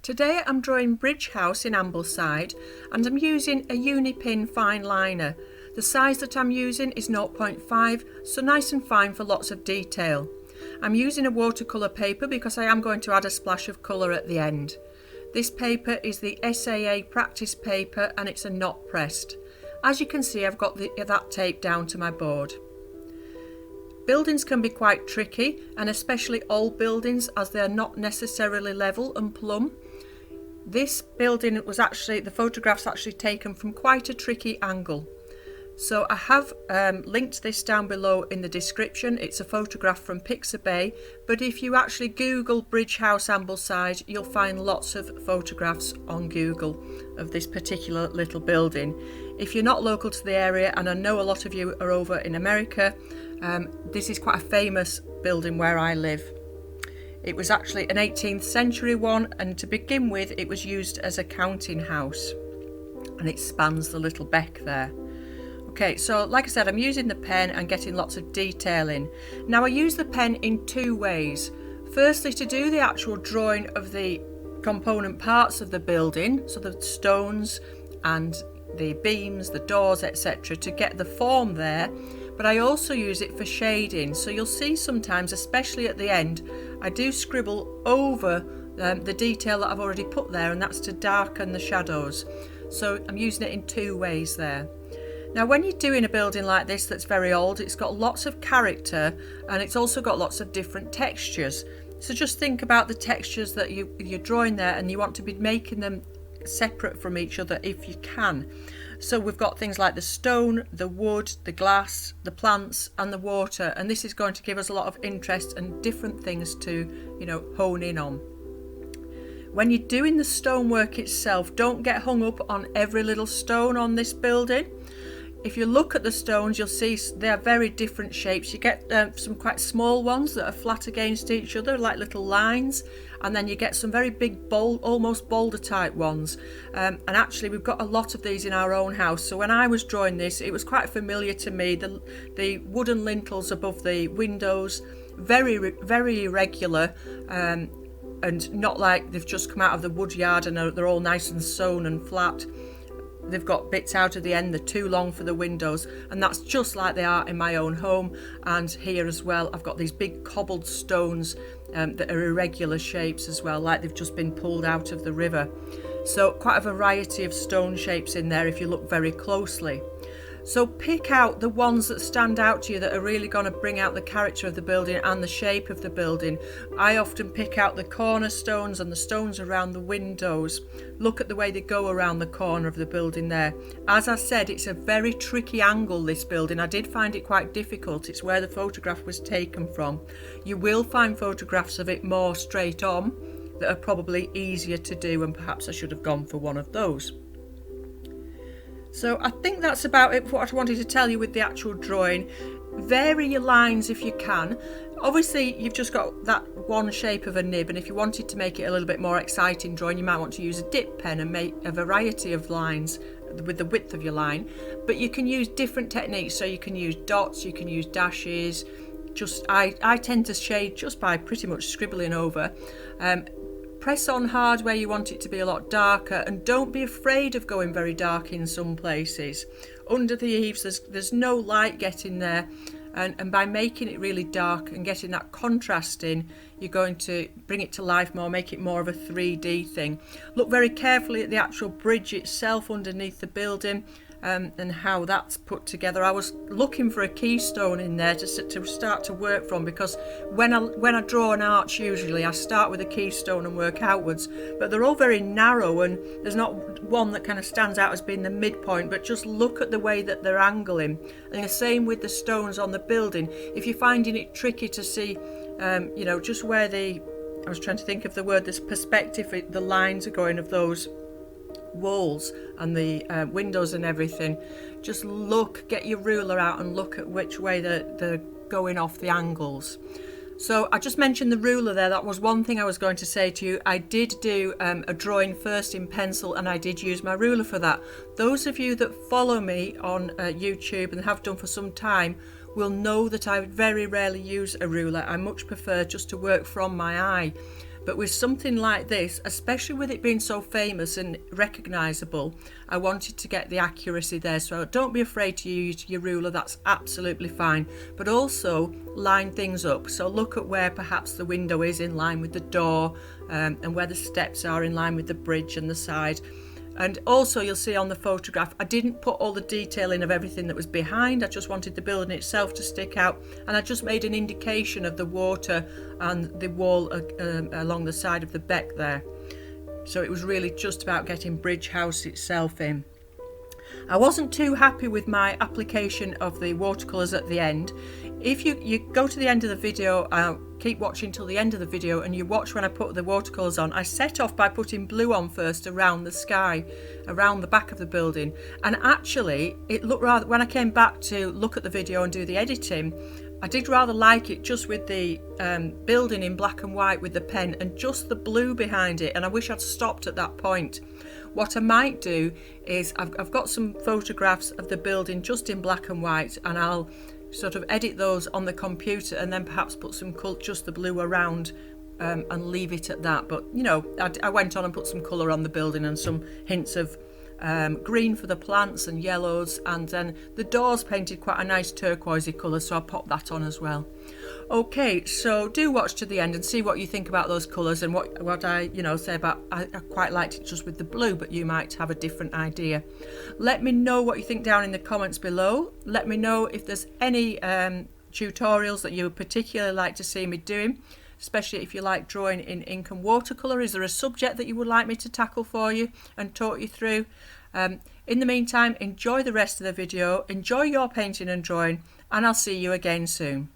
Today I'm drawing Bridge House in Ambleside and I'm using a Uni Pin Fine Liner. The size that I'm using is 0.5, so nice and fine for lots of detail. I'm using a watercolour paper because I am going to add a splash of colour at the end. This paper is the SAA practice paper and it's a knot pressed. As you can see, I've got that taped down to my board. Buildings can be quite tricky, and especially old buildings, as they are not necessarily level and plumb. This building was actually, the photograph's actually taken from quite a tricky angle. So I have linked this down below in the description. It's a photograph from Pixabay, but if you actually Google Bridge House Ambleside, you'll find lots of photographs on Google of this particular little building. If you're not local to the area, and I know a lot of you are over in America, this is quite a famous building where I live. It was actually an 18th century one, and to begin with it was used as a counting house, and it spans the little beck there. Okay, so like I said, I'm using the pen and getting lots of detail in. Now I use the pen in two ways. Firstly, to do the actual drawing of the component parts of the building, so the stones and the beams, the doors, etc., to get the form there. But I also use it for shading. So you'll see sometimes, especially at the end, I do scribble over the detail that I've already put there, and that's to darken the shadows. So I'm using it in two ways there. Now when you're doing a building like this that's very old, it's got lots of character and it's also got lots of different textures. So just think about the textures that you're drawing there, and you want to be making them separate from each other if you can. So we've got things like the stone, the wood, the glass, the plants and the water, and this is going to give us a lot of interest and different things to, hone in on. When you're doing the stonework itself, don't get hung up on every little stone on this building. If you look at the stones, you'll see they are very different shapes. You get some quite small ones that are flat against each other, like little lines, and then you get some very big, almost boulder type ones. And actually, we've got a lot of these in our own house. So when I was drawing this, it was quite familiar to me. The wooden lintels above the windows, very, very irregular, and not like they've just come out of the wood yard and they're all nice and sewn and flat. They've got bits out of the end, they're too long for the windows, and that's just like they are in my own home. And here as well, I've got these big cobbled stones that are irregular shapes as well, like they've just been pulled out of the river. So quite a variety of stone shapes in there if you look very closely. So pick out the ones that stand out to you, that are really going to bring out the character of the building and the shape of the building. I often pick out the cornerstones and the stones around the windows. Look at the way they go around the corner of the building there. As I said, it's a very tricky angle, this building. I did find it quite difficult. It's where the photograph was taken from. You will find photographs of it more straight on that are probably easier to do, and perhaps I should have gone for one of those. So I think that's about it for what I wanted to tell you with the actual drawing. Vary your lines if you can. Obviously you've just got that one shape of a nib, and if you wanted to make it a little bit more exciting drawing, you might want to use a dip pen and make a variety of lines with the width of your line. But you can use different techniques, so you can use dots, you can use dashes. I tend to shade just by pretty much scribbling over. Press on hard where you want it to be a lot darker, and don't be afraid of going very dark in some places. Under the eaves there's no light getting there, and by making it really dark and getting that contrast in, you're going to bring it to life more, make it more of a 3D thing. Look very carefully at the actual bridge itself underneath the building, and how that's put together. I was looking for a keystone in there to start to work from, because when I draw an arch, usually I start with a keystone and work outwards, but they're all very narrow and there's not one that kind of stands out as being the midpoint, but just look at the way that they're angling. And the same with the stones on the building. If you're finding it tricky to see just where I was trying to think of the word, this perspective, the lines are going of those walls and the windows and everything, just get your ruler out and look at which way they're going off the angles. So I just mentioned the ruler there. That was one thing I was going to say to you. I did do a drawing first in pencil, and I did use my ruler for that. Those of you that follow me on YouTube and have done for some time will know that I very rarely use a ruler. I much prefer just to work from my eye. But with something like this, especially with it being so famous and recognisable, I wanted to get the accuracy there. So don't be afraid to use your ruler, that's absolutely fine. But also line things up. So look at where perhaps the window is in line with the door, and where the steps are in line with the bridge and the side. And also you'll see on the photograph, I didn't put all the detail in of everything that was behind. I just wanted the building itself to stick out, and I just made an indication of the water and the wall along the side of the beck there. So it was really just about getting Bridge House itself in. I wasn't too happy with my application of the watercolours at the end. If you go to the end of the video, keep watching till the end of the video, and you watch when I put the watercolours on. I set off by putting blue on first around the sky, around the back of the building, and actually it looked rather, when I came back to look at the video and do the editing, I did rather like it just with the building in black and white with the pen and just the blue behind it, and I wish I'd stopped at that point. What I might do is I've got some photographs of the building just in black and white, and I'll sort of edit those on the computer and then perhaps put some just the blue around, and leave it at that. But you know, I went on and put some colour on the building and some hints of green for the plants and yellows, and then the doors painted quite a nice turquoisey colour, so I popped that on as well. Okay, so do watch to the end and see what you think about those colours and what I say about, I quite liked it just with the blue, but you might have a different idea. Let me know what you think down in the comments below. Let me know if there's any tutorials that you would particularly like to see me doing, especially if you like drawing in ink and watercolour. Is there a subject that you would like me to tackle for you and talk you through? In the meantime, enjoy the rest of the video, enjoy your painting and drawing, and I'll see you again soon.